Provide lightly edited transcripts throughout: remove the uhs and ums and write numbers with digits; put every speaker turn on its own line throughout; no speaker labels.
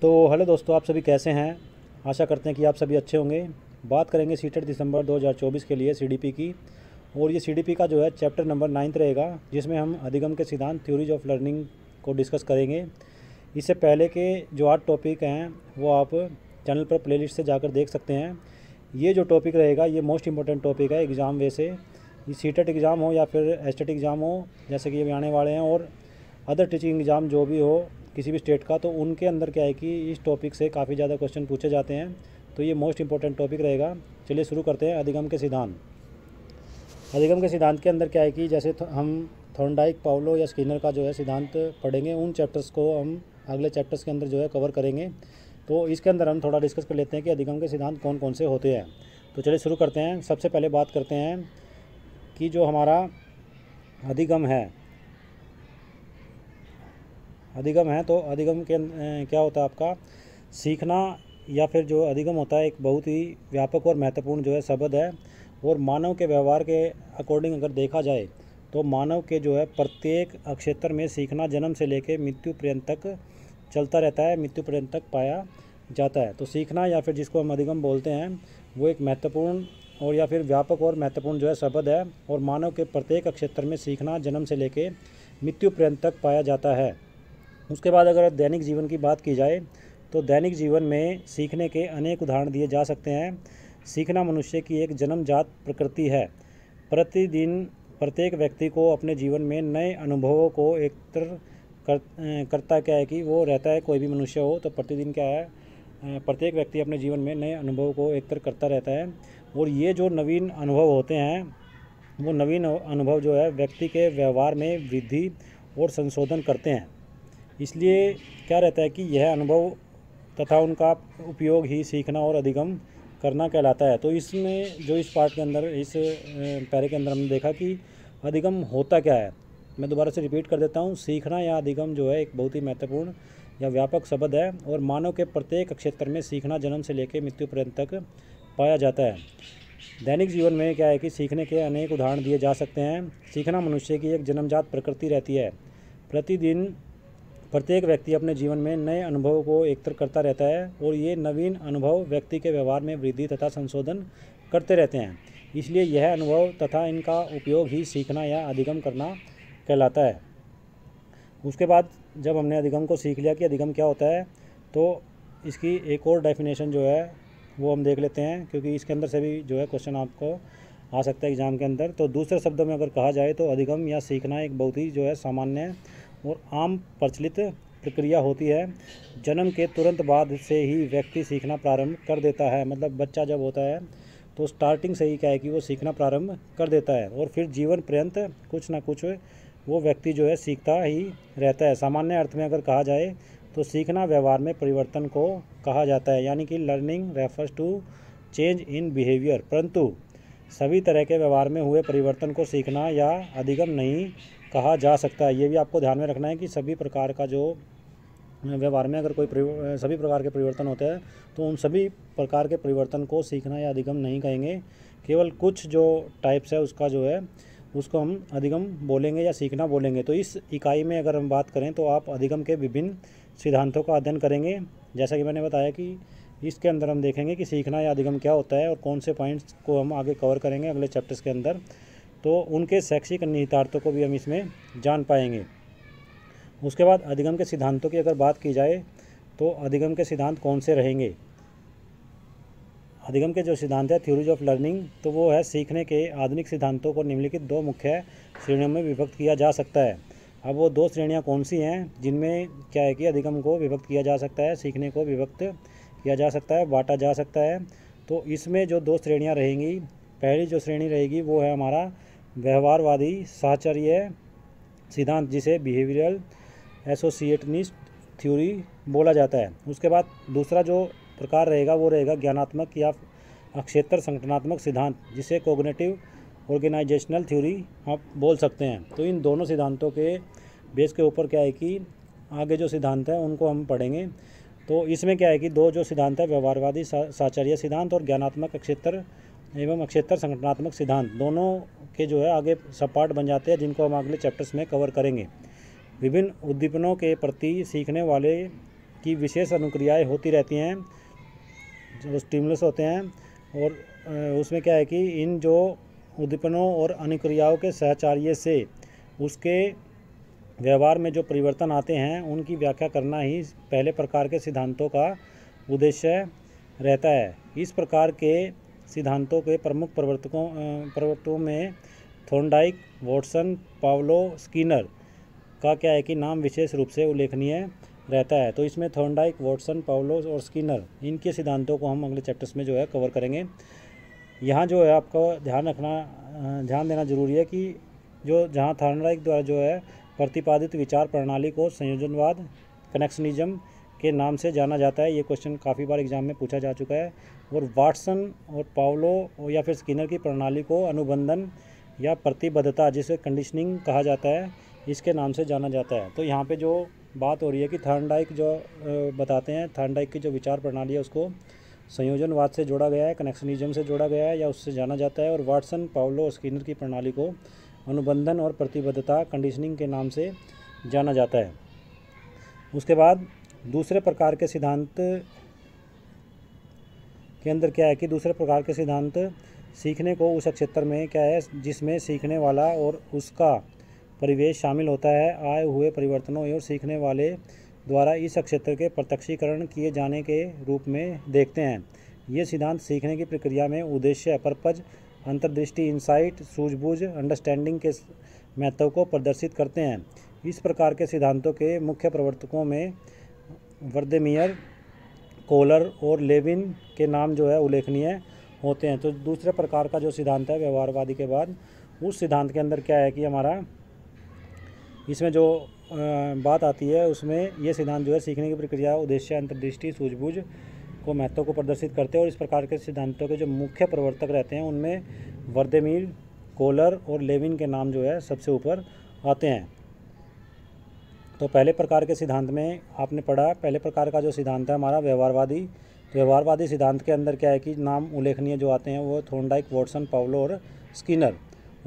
तो हेलो दोस्तों, आप सभी कैसे हैं। आशा करते हैं कि आप सभी अच्छे होंगे। बात करेंगे सीटेट दिसंबर 2024 के लिए सीडीपी की। और ये सीडीपी का जो है चैप्टर नंबर 9 रहेगा, जिसमें हम अधिगम के सिद्धांत थ्योरीज ऑफ लर्निंग को डिस्कस करेंगे। इससे पहले के जो 8 टॉपिक हैं वो आप चैनल पर प्लेलिस्ट से जाकर देख सकते हैं। ये जो टॉपिक रहेगा ये मोस्ट इंपॉर्टेंट टॉपिक है एग्ज़ाम वे से। ये सीटेट एग्ज़ाम हो या फिर एसटेट एग्ज़ाम हो, जैसे कि ये भी आने वाले हैं, और अदर टीचिंग एग्ज़ाम जो भी हो किसी भी स्टेट का, तो उनके अंदर क्या है कि इस टॉपिक से काफ़ी ज़्यादा क्वेश्चन पूछे जाते हैं। तो ये मोस्ट इंपॉर्टेंट टॉपिक रहेगा। चलिए शुरू करते हैं। अधिगम के सिद्धांत। अधिगम के सिद्धांत के अंदर क्या है कि जैसे हम थॉर्नडाइक, पाउलो या स्किनर का जो है सिद्धांत पढ़ेंगे, उन चैप्टर्स को हम अगले चैप्टर्स के अंदर जो है कवर करेंगे। तो इसके अंदर हम थोड़ा डिस्कस कर लेते हैं कि अधिगम के सिद्धांत कौन कौन से होते हैं। तो चलिए शुरू करते हैं। सबसे पहले बात करते हैं कि जो हमारा अधिगम है तो अधिगम के क्या होता है आपका सीखना, या फिर जो अधिगम होता है एक बहुत ही व्यापक और महत्वपूर्ण जो है शब्द है। और मानव के व्यवहार के अकॉर्डिंग अगर देखा जाए तो मानव के जो है प्रत्येक क्षेत्र में सीखना जन्म से लेकर मृत्यु पर्यंत तक चलता रहता है, मृत्यु पर्यंत तक पाया जाता है। तो सीखना या फिर जिसको हम अधिगम बोलते हैं वो एक महत्वपूर्ण और या फिर व्यापक और महत्वपूर्ण जो है शब्द है। और मानव के प्रत्येक क्षेत्र में सीखना जन्म से लेकर मृत्यु पर्यंत तक पाया जाता है। उसके बाद अगर दैनिक जीवन की बात की जाए तो दैनिक जीवन में सीखने के अनेक उदाहरण दिए जा सकते हैं। सीखना मनुष्य की एक जन्मजात प्रकृति है। प्रतिदिन प्रत्येक व्यक्ति को अपने जीवन में नए अनुभवों को एकत्र करता क्या है कि वो रहता है। कोई भी मनुष्य हो तो प्रतिदिन क्या है, प्रत्येक व्यक्ति अपने जीवन में नए अनुभवों को एकत्र करता रहता है। और ये जो नवीन अनुभव होते हैं वो नवीन अनुभव जो है व्यक्ति के व्यवहार में वृद्धि और संशोधन करते हैं। इसलिए क्या रहता है कि यह अनुभव तथा उनका उपयोग ही सीखना और अधिगम करना कहलाता है। तो इसमें जो इस पार्ट के अंदर, इस पैरे के अंदर हमने देखा कि अधिगम होता क्या है। मैं दोबारा से रिपीट कर देता हूँ। सीखना या अधिगम जो है एक बहुत ही महत्वपूर्ण या व्यापक शब्द है। और मानव के प्रत्येक क्षेत्र में सीखना जन्म से लेकर मृत्यु पर्यंत तक पाया जाता है। दैनिक जीवन में क्या है कि सीखने के अनेक उदाहरण दिए जा सकते हैं। सीखना मनुष्य की एक जन्मजात प्रकृति रहती है। प्रतिदिन प्रत्येक व्यक्ति अपने जीवन में नए अनुभवों को एकत्र करता रहता है और ये नवीन अनुभव व्यक्ति के व्यवहार में वृद्धि तथा संशोधन करते रहते हैं। इसलिए यह अनुभव तथा इनका उपयोग ही सीखना या अधिगम करना कहलाता है। उसके बाद जब हमने अधिगम को सीख लिया कि अधिगम क्या होता है, तो इसकी एक और डेफिनेशन जो है वो हम देख लेते हैं, क्योंकि इसके अंदर से भी जो है क्वेश्चन आपको आ सकता है एग्ज़ाम के अंदर। तो दूसरे शब्दों में अगर कहा जाए तो अधिगम या सीखना एक बहुत ही जो है सामान्य और आम प्रचलित प्रक्रिया होती है। जन्म के तुरंत बाद से ही व्यक्ति सीखना प्रारंभ कर देता है। मतलब बच्चा जब होता है तो स्टार्टिंग से ही क्या है कि वो सीखना प्रारंभ कर देता है, और फिर जीवन पर्यंत कुछ ना कुछ वो व्यक्ति जो है सीखता ही रहता है। सामान्य अर्थ में अगर कहा जाए तो सीखना व्यवहार में परिवर्तन को कहा जाता है, यानी कि learning refers to change in behaviour. परंतु सभी तरह के व्यवहार में हुए परिवर्तन को सीखना या अधिगम नहीं कहा जा सकता है। ये भी आपको ध्यान में रखना है कि सभी प्रकार का जो व्यवहार में अगर कोई सभी प्रकार के परिवर्तन होते हैं तो उन सभी प्रकार के परिवर्तन को सीखना या अधिगम नहीं कहेंगे। केवल कुछ जो टाइप्स है उसका जो है उसको हम अधिगम बोलेंगे या सीखना बोलेंगे। तो इस इकाई में अगर हम बात करें तो आप अधिगम के विभिन्न सिद्धांतों का अध्ययन करेंगे। जैसा कि मैंने बताया कि इसके अंदर हम देखेंगे कि सीखना या अधिगम क्या होता है और कौन से पॉइंट्स को हम आगे कवर करेंगे अगले चैप्टर्स के अंदर। तो उनके शैक्षिक निहितार्थों को भी हम इसमें जान पाएंगे। उसके बाद अधिगम के सिद्धांतों की अगर बात की जाए तो अधिगम के सिद्धांत कौन से रहेंगे। अधिगम के जो सिद्धांत है थ्योरीज ऑफ लर्निंग, तो वो है सीखने के आधुनिक सिद्धांतों को निम्नलिखित 2 मुख्य श्रेणियों में विभक्त किया जा सकता है। अब वो 2 श्रेणियाँ कौन सी हैं जिनमें क्या है कि अधिगम को विभक्त किया जा सकता है, सीखने को विभक्त किया जा सकता है, बांटा जा सकता है। तो इसमें जो 2 श्रेणियाँ रहेंगी, पहली जो श्रेणी रहेगी वो है हमारा व्यवहारवादी साहचर्य सिद्धांत, जिसे बिहेवियरल एसोसिएशनिस्ट थ्योरी बोला जाता है। उसके बाद दूसरा जो प्रकार रहेगा वो रहेगा ज्ञानात्मक या अक्षेत्र संगठनात्मक सिद्धांत, जिसे कोग्निटिव ऑर्गेनाइजेशनल थ्योरी आप बोल सकते हैं। तो इन दोनों सिद्धांतों के बेस के ऊपर क्या है कि आगे जो सिद्धांत है उनको हम पढ़ेंगे। तो इसमें क्या है कि 2 जो सिद्धांत है, व्यवहारवादी साहचर्य सिद्धांत और ज्ञानात्मक अक्षेत्र एवं अक्षेत्र संगठनात्मक सिद्धांत, दोनों के जो है आगे सब पार्ट बन जाते हैं, जिनको हम अगले चैप्टर्स में कवर करेंगे। विभिन्न उद्दीपनों के प्रति सीखने वाले की विशेष अनुक्रियाएं होती रहती हैं, जो स्टिमुलस होते हैं। और उसमें क्या है कि इन जो उद्दीपनों और अनुक्रियाओं के सहचार्य से उसके व्यवहार में जो परिवर्तन आते हैं उनकी व्याख्या करना ही पहले प्रकार के सिद्धांतों का उद्देश्य रहता है। इस प्रकार के सिद्धांतों के प्रमुख प्रवर्तकों में थॉर्नडाइक, वॉटसन, पावलो, स्किनर का क्या है कि नाम विशेष रूप से उल्लेखनीय रहता है। तो इसमें थॉर्नडाइक, वॉटसन, पावलो और स्किनर, इनके सिद्धांतों को हम अगले चैप्टर्स में जो है कवर करेंगे। यहाँ जो है आपको ध्यान देना जरूरी है कि जहाँ थॉर्नडाइक द्वारा जो है प्रतिपादित विचार प्रणाली को संयोजनवाद, कनेक्शनिज्म के नाम से जाना जाता है। ये क्वेश्चन काफ़ी बार एग्जाम में पूछा जा चुका है। और वाटसन और पावलो या फिर स्किनर की प्रणाली को अनुबंधन या प्रतिबद्धता, जिसे कंडीशनिंग कहा जाता है, इसके नाम से जाना जाता है। तो यहाँ पे जो बात हो रही है कि थॉर्नडाइक जो बताते हैं, थॉर्नडाइक की जो विचार प्रणाली है उसको संयोजनवाद से जोड़ा गया है, कनेक्शनिज्म से जोड़ा गया है या उससे जाना जाता है। और वाटसन, पावलो और स्किनर की प्रणाली को अनुबंधन और प्रतिबद्धता, कंडीशनिंग के नाम से जाना जाता है। उसके बाद दूसरे प्रकार के सिद्धांत के अंदर क्या है कि दूसरे प्रकार के सिद्धांत सीखने को उस क्षेत्र में क्या है जिसमें सीखने वाला और उसका परिवेश शामिल होता है, आए हुए परिवर्तनों और सीखने वाले द्वारा इस क्षेत्र के प्रत्यक्षीकरण किए जाने के रूप में देखते हैं। ये सिद्धांत सीखने की प्रक्रिया में उद्देश्य, पर्पज, अंतर्दृष्टि, इंसाइट, सूझबूझ, अंडरस्टैंडिंग के महत्व को प्रदर्शित करते हैं। इस प्रकार के सिद्धांतों के मुख्य प्रवर्तकों में वर्देमियर, कोलर और लेविन के नाम जो है उल्लेखनीय होते हैं। तो दूसरे प्रकार का जो सिद्धांत है व्यवहारवादी के बाद, उस सिद्धांत के अंदर क्या है कि हमारा इसमें जो बात आती है उसमें ये सिद्धांत जो है सीखने की प्रक्रिया, उद्देश्य, अंतर्दृष्टि, सूझबूझ को महत्व को प्रदर्शित करते हैं। और इस प्रकार के सिद्धांतों के जो मुख्य प्रवर्तक रहते हैं उनमें वर्देमिर, कोलर और लेविन के नाम जो है सबसे ऊपर आते हैं। तो पहले प्रकार के सिद्धांत में आपने पढ़ा, पहले प्रकार का जो सिद्धांत है हमारा व्यवहारवादी। तो व्यवहारवादी सिद्धांत के अंदर क्या है कि नाम उल्लेखनीय जो आते हैं वो थॉर्नडाइक, वॉटसन, पावलो और स्किनर।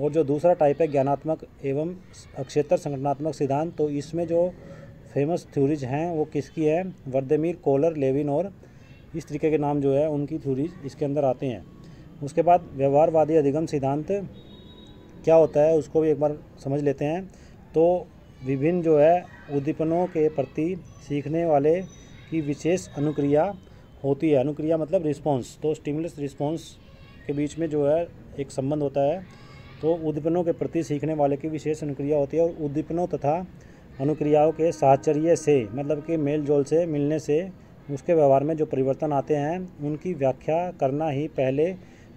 और जो दूसरा टाइप है ज्ञानात्मक एवं अक्षेत्र संगठनात्मक सिद्धांत, तो इसमें जो फेमस थ्योरीज हैं वो किसकी है, वर्देमिर, कोलर, लेविन और इस तरीके के नाम जो है उनकी थ्योरीज इसके अंदर आते हैं। उसके बाद व्यवहारवादी अधिगम सिद्धांत क्या होता है उसको भी एक बार समझ लेते हैं। तो विभिन्न जो है उद्दीपनों के प्रति सीखने वाले की विशेष अनुक्रिया होती है। अनुक्रिया मतलब रिस्पॉन्स। तो स्टिमुलस रिस्पॉन्स के बीच में जो है एक संबंध होता है। तो उद्दीपनों के प्रति सीखने वाले की विशेष अनुक्रिया होती है। और उद्दीपनों तथा अनुक्रियाओं के साहचर्य से, मतलब कि मेल जोल से, मिलने से उसके व्यवहार में जो परिवर्तन आते हैं उनकी व्याख्या करना ही पहले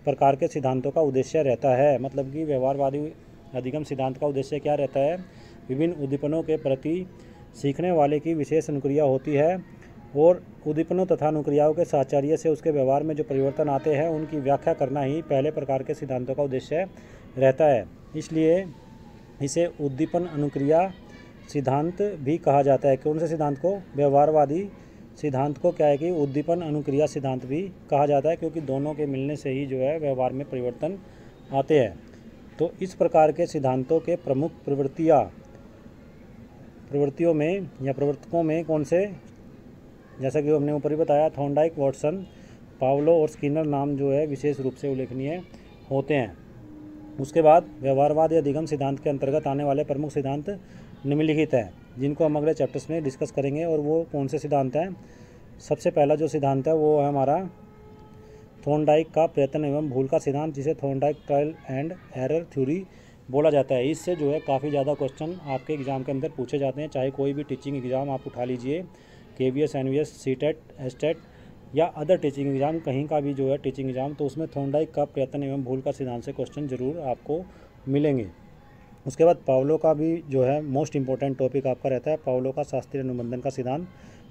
प्रकार के सिद्धांतों का उद्देश्य रहता है। मतलब कि व्यवहारवादी अधिगम सिद्धांत का उद्देश्य क्या रहता है, विभिन्न उद्दीपनों के प्रति सीखने वाले की विशेष अनुक्रिया होती है और उद्दीपनों तथा अनुक्रियाओं के साहचर्य से उसके व्यवहार में जो परिवर्तन आते हैं उनकी व्याख्या करना ही पहले प्रकार के सिद्धांतों का उद्देश्य रहता है। इसलिए इसे उद्दीपन अनुक्रिया सिद्धांत भी कहा जाता है। कौन से सिद्धांत को, व्यवहारवादी सिद्धांत को क्या है कि उद्दीपन अनुक्रिया सिद्धांत भी कहा जाता है, क्योंकि दोनों के मिलने से ही जो है व्यवहार में परिवर्तन आते हैं। तो इस प्रकार के सिद्धांतों के प्रमुख प्रवृत्तियों में या प्रवर्तकों में कौन से, जैसा कि हमने ऊपर ही बताया, थॉर्नडाइक, वॉटसन, पावलो और स्किनर नाम जो है विशेष रूप से उल्लेखनीय होते हैं। उसके बाद व्यवहारवाद या अधिगम सिद्धांत के अंतर्गत आने वाले प्रमुख सिद्धांत निम्नलिखित हैं, जिनको हम अगले चैप्टर्स में डिस्कस करेंगे। और वो कौन से सिद्धांत हैं। सबसे पहला जो सिद्धांत है वो है हमारा थॉर्नडाइक का प्रयत्न एवं भूल का सिद्धांत, जिसे Thorndike trial and error theory बोला जाता है। इससे जो है काफ़ी ज़्यादा क्वेश्चन आपके एग्ज़ाम के अंदर पूछे जाते हैं। चाहे कोई भी टीचिंग एग्ज़ाम आप उठा लीजिए, KVS, NVS, CTET, STET या अदर टीचिंग एग्ज़ाम, कहीं का भी जो है टीचिंग एग्ज़ाम, तो उसमें थॉर्नडाइक का प्रयत्न एवं भूल का सिद्धांत से क्वेश्चन जरूर आपको मिलेंगे। उसके बाद पावलो का भी जो है मोस्ट इंपॉर्टेंट टॉपिक आपका रहता है, पावलो का शास्त्रीय अनुबंधन का सिद्धांत,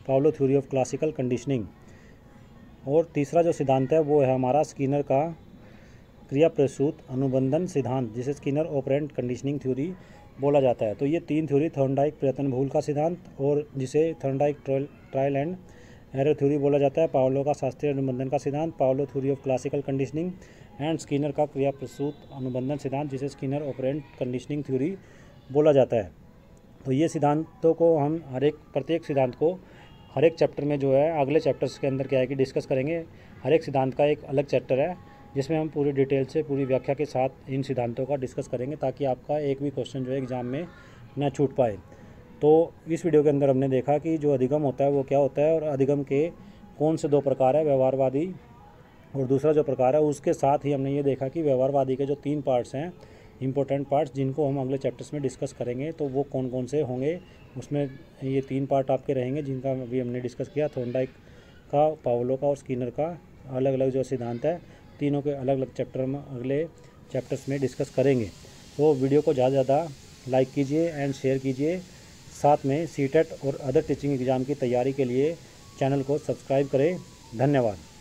Pavlov theory of classical conditioning. और तीसरा जो सिद्धांत है वो है हमारा स्किनर का क्रिया प्रसूत अनुबंधन सिद्धांत, जिसे स्किनर ऑपरेंट कंडीशनिंग थ्योरी बोला जाता है। तो ये तीन थ्योरी, थॉर्नडाइक प्रयत्न भूल का सिद्धांत और जिसे Thorndike trial and error theory बोला जाता है, पावलो का शास्त्रीय अनुबंधन का सिद्धांत, Pavlov theory of classical conditioning and Skinner का क्रिया प्रसूत अनुबंधन सिद्धांत, जिसे स्किनर ऑपरेंट कंडीशनिंग थ्योरी बोला जाता है। तो ये सिद्धांतों को हम प्रत्येक सिद्धांत को हर एक चैप्टर में जो है अगले चैप्टर्स के अंदर क्या है कि डिस्कस करेंगे। हर एक सिद्धांत का एक अलग चैप्टर है जिसमें हम पूरी डिटेल से पूरी व्याख्या के साथ इन सिद्धांतों का डिस्कस करेंगे, ताकि आपका एक भी क्वेश्चन जो है एग्ज़ाम में ना छूट पाए। तो इस वीडियो के अंदर हमने देखा कि जो अधिगम होता है वो क्या होता है और अधिगम के कौन से 2 प्रकार है, व्यवहारवादी और दूसरा जो प्रकार है। उसके साथ ही हमने ये देखा कि व्यवहारवादी के जो 3 पार्ट्स हैं, इंपॉर्टेंट पार्ट्स, जिनको हम अगले चैप्टर्स में डिस्कस करेंगे, तो वो कौन कौन से होंगे। उसमें ये 3 पार्ट आपके रहेंगे जिनका अभी हमने डिस्कस किया, थॉर्नडाइक का, पावलो का और स्किनर का। अलग अलग जो सिद्धांत है तीनों के अलग अलग चैप्टर में अगले चैप्टर्स में डिस्कस करेंगे। तो वीडियो को ज़्यादा से ज़्यादा लाइक कीजिए एंड शेयर कीजिए। साथ में सीटेट और अदर टीचिंग एग्ज़ाम की तैयारी के लिए चैनल को सब्सक्राइब करें। धन्यवाद।